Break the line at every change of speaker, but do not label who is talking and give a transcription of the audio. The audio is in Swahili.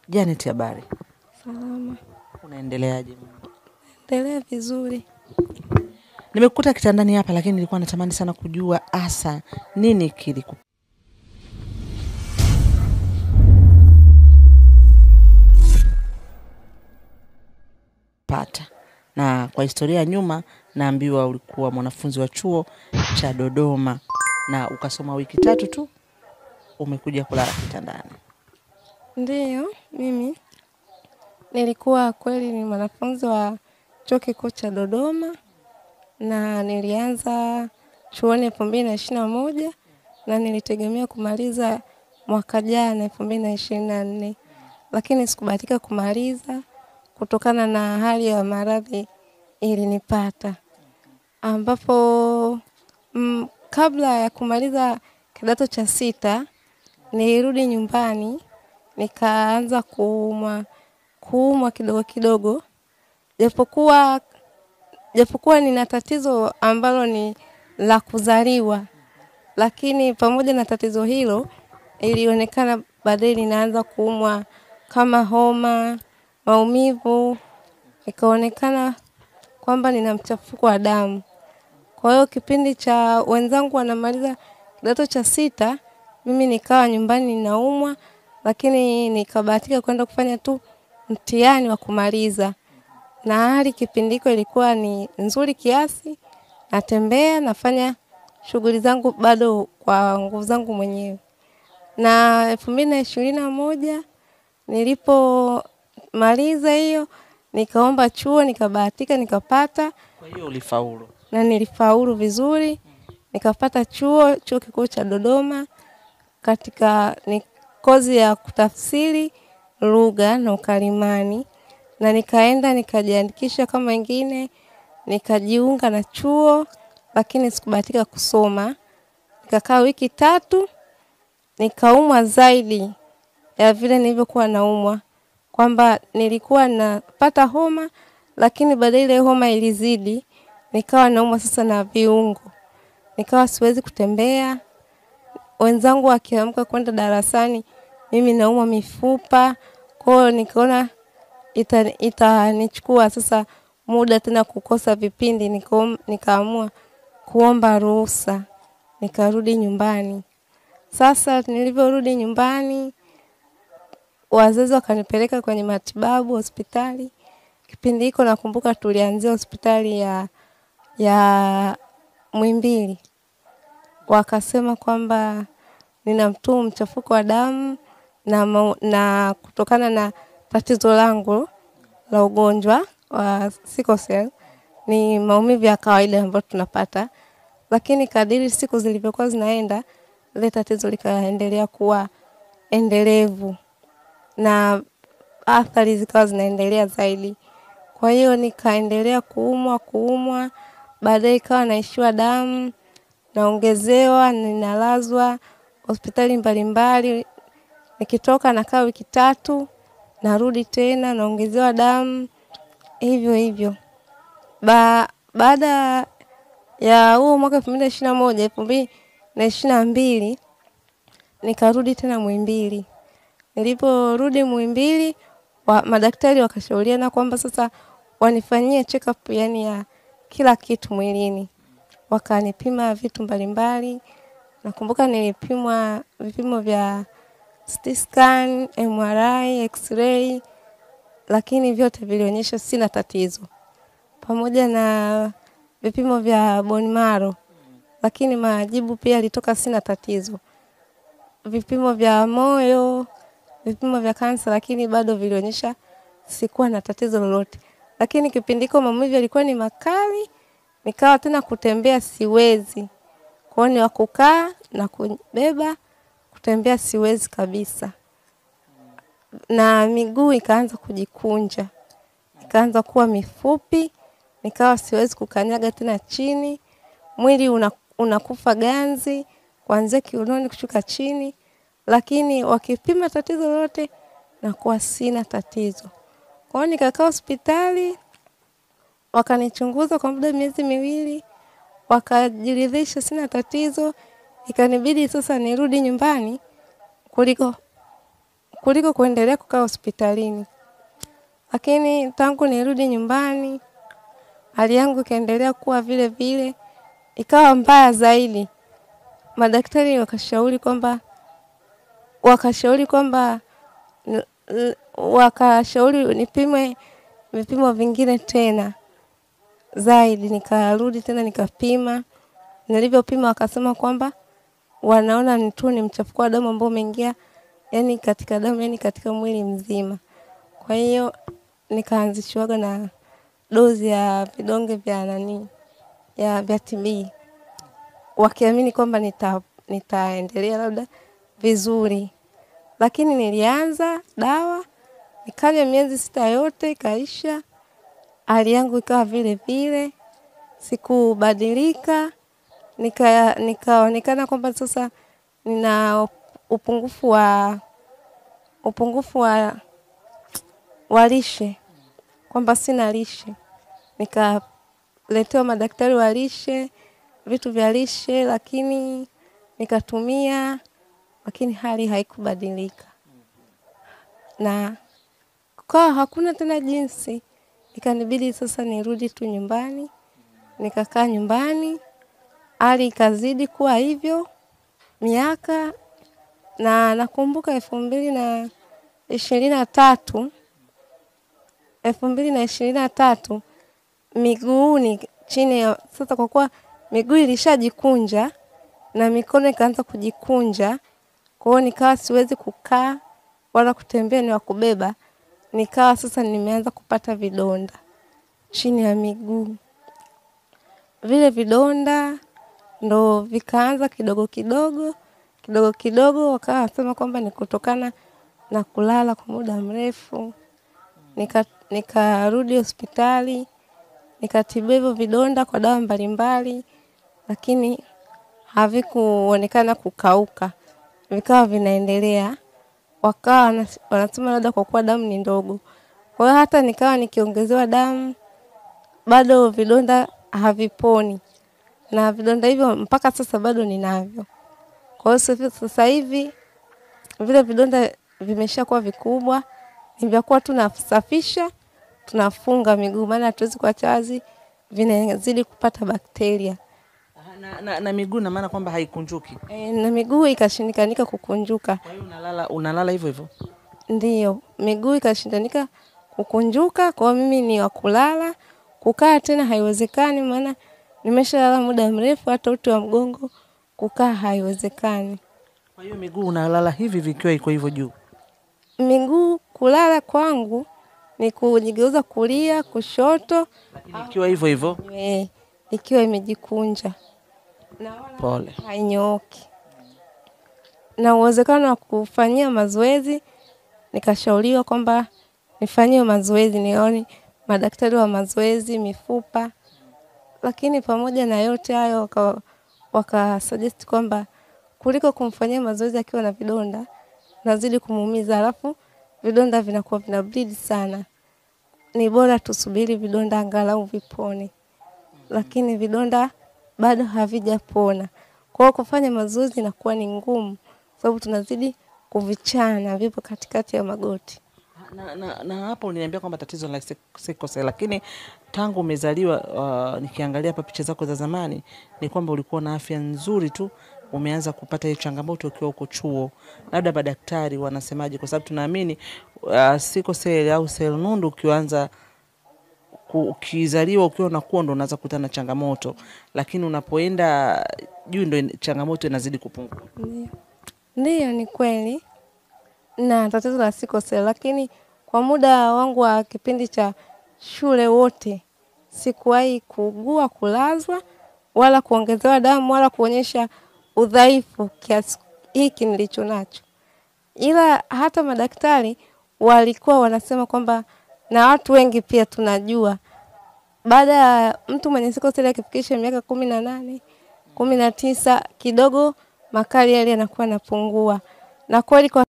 Janet, habari?
Salama.
Unaendeleaje?
Naendelea vizuri.
Nimekukuta kitandani hapa, lakini nilikuwa natamani sana kujua hasa nini kilikupata. Na kwa historia nyuma naambiwa ulikuwa mwanafunzi wa chuo cha Dodoma na ukasoma wiki 3 tu umekuja kulala kitandani.
Ndiyo, mimi nilikuwa kweli ni mwanafunzi wa chuo kikuu cha Dodoma na nilianza chuoni 2021 na nilitegemea kumaliza mwaka jana 2024, lakini sikubahatika kumaliza kutokana na hali ya maradhi ilinipata, ambapo kabla ya kumaliza kidato cha 6 nilirudi nyumbani nikaanza kuumwa kidogo kidogo, japokuwa nina tatizo ambalo ni la kuzaliwa, lakini pamoja na tatizo hilo ilionekana baadaye ninaanza kuumwa kama homa, maumivu, ikaonekana kwamba nina mchafuko wa damu. Kwa hiyo kipindi cha wenzangu wanamaliza kidato cha 6, mimi nikawa nyumbani ninaumwa, lakini nikabahatika kwenda kufanya tu mtihani wa kumaliza. Na hali kipindiko ilikuwa ni nzuri kiasi, natembea, nafanya shughuli zangu bado kwa nguvu zangu mwenyewe. Na 2021 nilipomaliza hiyo, nikaomba chuo, nikabahatika, nikapata.
Kwa hiyo ulifaulu?
Na nilifaulu vizuri, nikapata chuo kikuu cha Dodoma katika kozi ya kutafsiri lugha na ukalimani, na nikaenda nikajiandikisha kama wengine, nikajiunga na chuo, lakini sikubahatika kusoma. Nikakaa wiki 3, nikaumwa zaidi ya vile nilivyokuwa naumwa, kwamba nilikuwa napata homa, lakini baadaye ile homa ilizidi, nikawa naumwa sasa na viungo. Nikawa siwezi kutembea. Wenzangu wakiamka kwenda darasani, mimi naumwa mifupa. Kwa hiyo nikaona itanichukua sasa muda tena kukosa vipindi, nikaamua kuomba ruhusa, nikarudi nyumbani. Sasa nilivyorudi nyumbani, wazazi wakanipeleka kwenye matibabu hospitali. Kipindi hiko nakumbuka tulianzia hospitali ya Muhimbili. Wakasema kwamba nina mchafuko wa damu na kutokana na tatizo langu la ugonjwa wa sickle cell ni maumivu ya kawaida ambayo tunapata, lakini kadiri siku zilivyokuwa zinaenda ile tatizo likaendelea kuwa endelevu na athari zikawa zinaendelea zaidi. Kwa hiyo nikaendelea kuumwa, baadaye ikawa naishiwa damu, naongezewa, ninalazwa hospitali mbalimbali. Nikitoka nakaa wiki 3, narudi tena naongezewa damu, hivyo. Baada ya huo mwaka 2021, 2022 nikarudi tena Muhimbili. Niliporudi Muhimbili, madaktari wakashauriana kwamba sasa wanifanyie check up, yani ya kila kitu mwilini. Wakanipima vitu mbalimbali. Nakumbuka nilipimwa vipimo vya CT scan, MRI, X-ray, lakini vyote vilionyesha sina tatizo. Pamoja na vipimo vya bone marrow, lakini majibu pia yalitoka sina tatizo. Vipimo vya moyo, vipimo vya kansa, lakini bado vilionyesha sikuwa na tatizo lolote. Lakini kipindiko maumivu yalikuwa ni makali, nikawa tena kutembea siwezi. Kwa hiyo ni kukaa na kubeba, kutembea siwezi kabisa. Na miguu ikaanza kujikunja, ikaanza kuwa mifupi, nikawa siwezi kukanyaga tena chini. Mwili unakufa ganzi kuanzia kiunoni kushuka chini, lakini wakipima tatizo lolote na kuwa sina tatizo. Kwa hiyo nikakaa hospitali, wakanichunguza kwa muda miezi 2, wakajiridhisha sina tatizo. Ikanibidi sasa nirudi nyumbani kuliko kuendelea kukaa hospitalini. Lakini tangu nirudi nyumbani, hali yangu ikaendelea kuwa vile vile, ikawa mbaya zaidi. Madaktari wakashauri nipime vipimo vingine tena zaidi. Nikarudi tena nikapima. Nilivyopima wakasema kwamba wanaona ni mchafuko wa damu ambao umeingia yani katika damu, yani katika mwili mzima. Kwa hiyo nikaanzishwaga na dozi ya vidonge vya TB, wakiamini kwamba nitaendelea labda vizuri. Lakini nilianza dawa, nikanywa miezi 6 yote ikaisha, hali yangu ikawa vile vile, sikubadilika. Nikaonekana kwamba sasa nina upungufu wa lishe, kwamba sina lishe. Nikaletewa madaktari wa lishe, vitu vya lishe, lakini nikatumia, lakini hali haikubadilika. Na kwa hakuna tena jinsi, ikanibidi sasa nirudi tu nyumbani. Nikakaa nyumbani, hali ikazidi kuwa hivyo miaka. Na nakumbuka 2023 miguuni chini ya sasa, kwa kuwa miguu ilishajikunja na mikono ikaanza kujikunja, kwa hiyo nikawa siwezi kukaa wala kutembea, ni wa kubeba. Nikawa sasa nimeanza kupata vidonda chini ya miguu. Vile vidonda ndo vikaanza kidogo kidogo, wakawa wasema kwamba ni kutokana na kulala kwa muda mrefu. Nikarudi hospitali, nikatibiwa hivyo vidonda kwa dawa mbalimbali, lakini havikuonekana kukauka, vikawa vinaendelea. Wakawa wanasema labda kwa kuwa damu ni ndogo. Kwa hiyo hata nikawa nikiongezewa damu, bado vidonda haviponi. Na vidonda hivyo mpaka sasa bado ninavyo. Kwa hiyo sasa hivi vile vidonda vimeshakuwa vikubwa, nimekuwa tunasafisha, tunafunga miguu, maana hatuwezi kuacha wazi, vinazidi kupata bakteria.
Na miguu na maana kwamba haikunjuki.
Na miguu ikashindikanika kukunjuka.
Kwa hiyo unalala hivyo hivyo?
Ndiyo, miguu ikashindikanika kukunjuka, kwa mimi ni wa kulala, kukaa tena haiwezekani, maana nimeshalala muda mrefu, hata uti wa mgongo kukaa haiwezekani.
Kwa hiyo miguu unalala hivi vikiwa iko hivyo juu?
Miguu kulala kwangu ni kujigeuza kulia, kushoto,
lakini ikiwa hivyo hivyo?
Ikiwa imejikunja. Na
pole,
hainyooki. Na uwezekano wa kufanyia mazoezi, nikashauriwa kwamba nifanyie mazoezi, nione madaktari wa mazoezi mifupa. Lakini pamoja na yote hayo wakasuggest kwamba kuliko kumfanyia mazoezi akiwa na vidonda, nazidi kumuumiza, alafu vidonda vinakuwa vina bleed sana. Ni bora tusubiri vidonda angalau vipone. Lakini vidonda bado havijapona. Kwa hiyo kufanya mazoezi inakuwa ni ngumu, sababu tunazidi kuvichana, vipo katikati ya magoti.
Na hapo uliniambia kwamba tatizo la sickle cell, lakini tangu umezaliwa, nikiangalia hapa picha zako za zamani, ni kwamba ulikuwa na afya nzuri tu. Umeanza kupata hiyo changamoto ukiwa uko chuo. Labda madaktari wanasemaje? Kwa sababu tunaamini sickle cell au selimundu ukizaliwa ukiwa unakuwa ndo unaanza kukutana na changamoto, lakini unapoenda juu ndo changamoto inazidi kupungua.
Ndiyo, ni kweli na tatizo la sickle cell, lakini kwa muda wangu wa kipindi cha shule wote sikuwahi kuugua, kulazwa, wala kuongezewa damu, wala kuonyesha udhaifu kiasi hiki nilicho nacho. Ila hata madaktari walikuwa wanasema kwamba, na watu wengi pia tunajua, baada ya mtu mwenye sickle cell akifikisha miaka 18, 19 kidogo makali yale yanakuwa yanapungua. Na kweli kwa